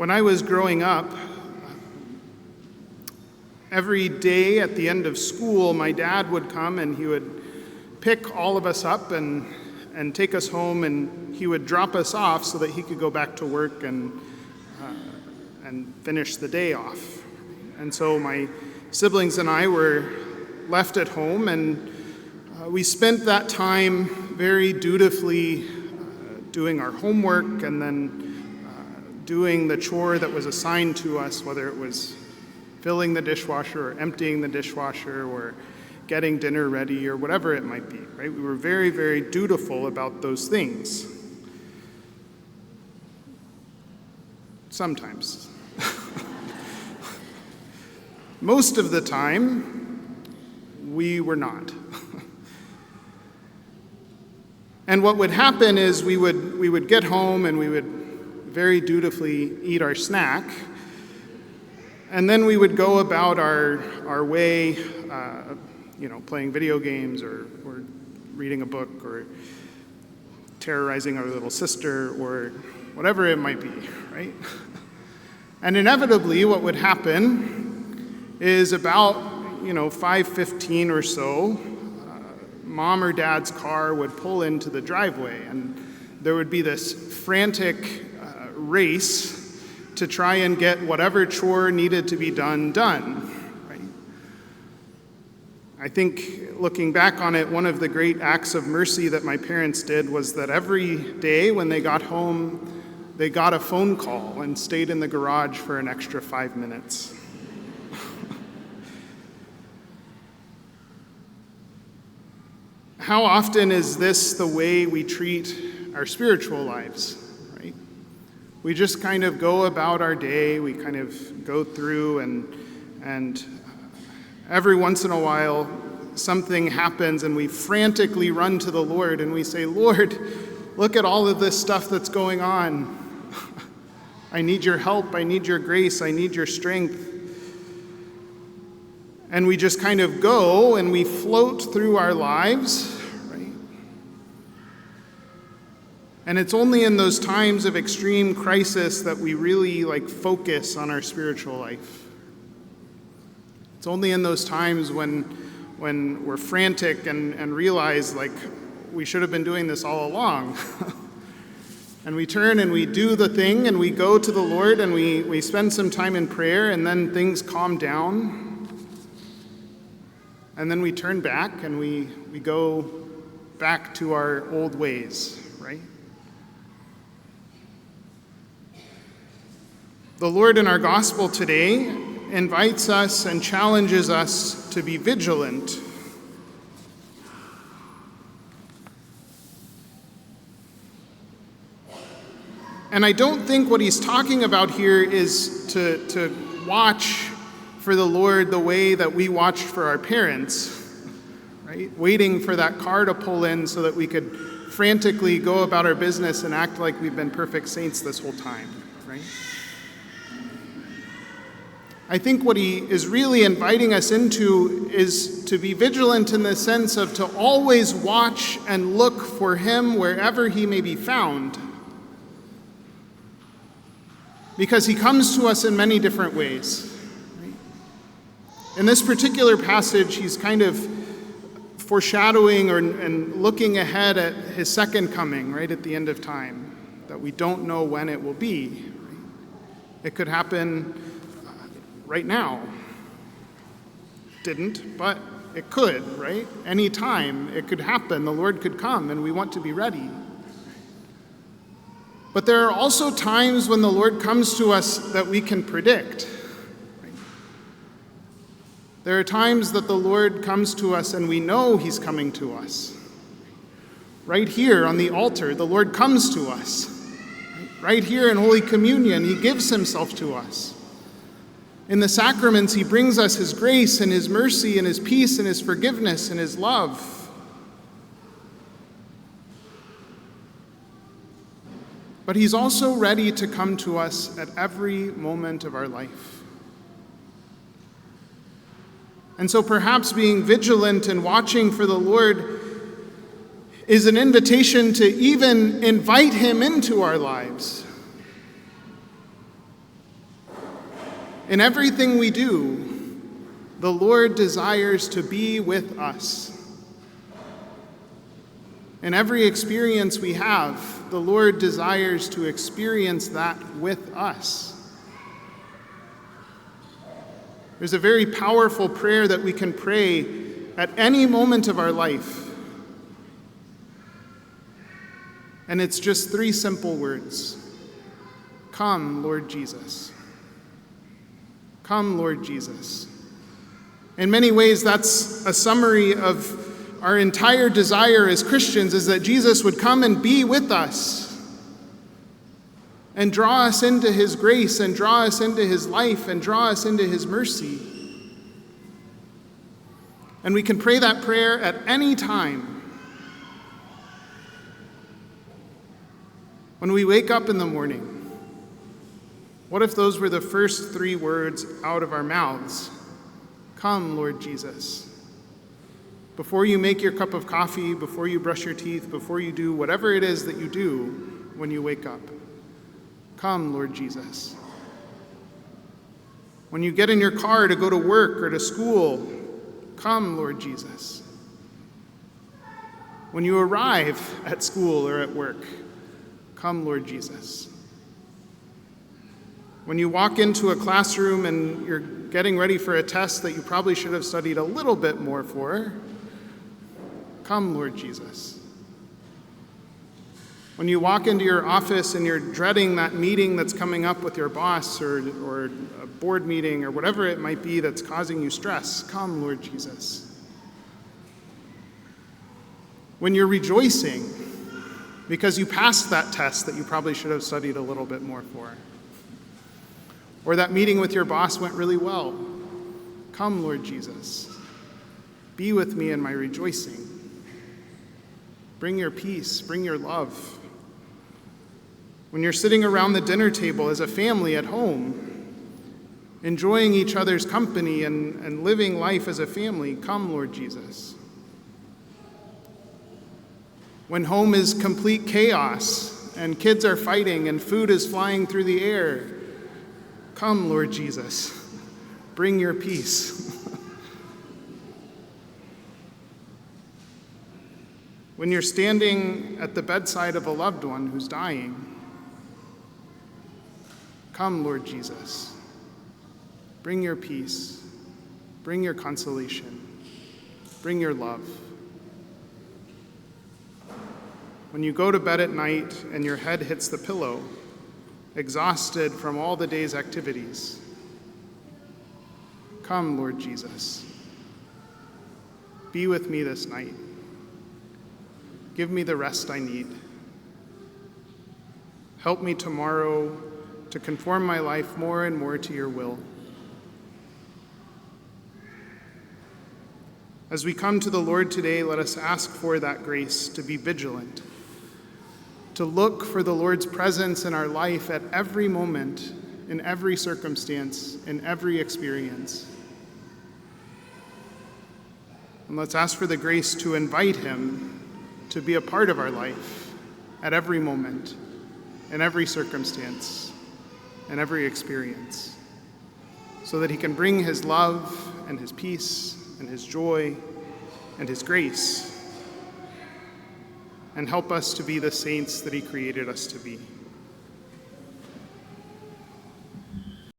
When I was growing up, every day at the end of school, my dad would come and he would pick all of us up and take us home, and he would drop us off so that he could go back to work and finish the day off. And so my siblings and I were left at home, and we spent that time very dutifully doing our homework and then doing the chore that was assigned to us, whether it was filling the dishwasher or emptying the dishwasher or getting dinner ready or whatever it might be, right? We were very, very dutiful about those things. Sometimes. Most of the time, we were not. And what would happen is we would get home and we would very dutifully eat our snack, and then we would go about our way, playing video games or reading a book or terrorizing our little sister or whatever it might be, right? And inevitably what would happen is about 5:15 or so, mom or dad's car would pull into the driveway, and there would be this frantic race to try and get whatever chore needed to be done. Right? I think, looking back on it, one of the great acts of mercy that my parents did was that every day when they got home, they got a phone call and stayed in the garage for an extra 5 minutes. How often is this the way we treat our spiritual lives, right? We just kind of go about our day, we kind of go through, and every once in a while something happens and we frantically run to the Lord and we say, Lord, look at all of this stuff that's going on. I need your help, I need your grace, I need your strength. And we just kind of go and we float through our lives, right? And it's only in those times of extreme crisis that we really focus on our spiritual life. It's only in those times when we're frantic and realize we should have been doing this all along. And we turn and we do the thing and we go to the Lord and we spend some time in prayer, and then things calm down. And then we turn back and we go back to our old ways, right? The Lord in our gospel today invites us and challenges us to be vigilant. And I don't think what he's talking about here is to watch for the Lord the way that we watched for our parents, right? Waiting for that car to pull in so that we could frantically go about our business and act like we've been perfect saints this whole time, right? I think what he is really inviting us into is to be vigilant in the sense of to always watch and look for him wherever he may be found. Because he comes to us in many different ways. In this particular passage, he's kind of foreshadowing and looking ahead at his second coming, right at the end of time, that we don't know when it will be. Right? It could happen right now. Didn't, but it could, right? Any time it could happen. The Lord could come, and we want to be ready. But there are also times when the Lord comes to us that we can predict. There are times that the Lord comes to us and we know he's coming to us. Right here on the altar, the Lord comes to us. Right here in Holy Communion, he gives himself to us. In the sacraments, he brings us his grace and his mercy and his peace and his forgiveness and his love. But he's also ready to come to us at every moment of our life. And so perhaps being vigilant and watching for the Lord is an invitation to even invite him into our lives. In everything we do, the Lord desires to be with us. In every experience we have, the Lord desires to experience that with us. There's a very powerful prayer that we can pray at any moment of our life. And it's just 3 simple words. Come, Lord Jesus. Come, Lord Jesus. In many ways, that's a summary of our entire desire as Christians, is that Jesus would come and be with us and draw us into his grace and draw us into his life and draw us into his mercy. And we can pray that prayer at any time. When we wake up in the morning, what if those were the first 3 words out of our mouths? Come, Lord Jesus. Before you make your cup of coffee, before you brush your teeth, before you do whatever it is that you do when you wake up. Come, Lord Jesus. When you get in your car to go to work or to school, come, Lord Jesus. When you arrive at school or at work, come, Lord Jesus. When you walk into a classroom and you're getting ready for a test that you probably should have studied a little bit more for, come, Lord Jesus. When you walk into your office and you're dreading that meeting that's coming up with your boss or a board meeting or whatever it might be that's causing you stress, come, Lord Jesus. When you're rejoicing because you passed that test that you probably should have studied a little bit more for, or that meeting with your boss went really well, come, Lord Jesus. Be with me in my rejoicing. Bring your peace, bring your love. When you're sitting around the dinner table as a family at home, enjoying each other's company and living life as a family, come, Lord Jesus. When home is complete chaos and kids are fighting and food is flying through the air, come, Lord Jesus. Bring your peace. When you're standing at the bedside of a loved one who's dying, come, Lord Jesus. Bring your peace. Bring your consolation. Bring your love. When you go to bed at night and your head hits the pillow, exhausted from all the day's activities, come, Lord Jesus. Be with me this night. Give me the rest I need. Help me tomorrow to conform my life more and more to your will. As we come to the Lord today, let us ask for that grace to be vigilant, to look for the Lord's presence in our life at every moment, in every circumstance, in every experience. And let's ask for the grace to invite him to be a part of our life at every moment, in every circumstance, in every experience, so that he can bring his love and his peace and his joy and his grace and help us to be the saints that he created us to be.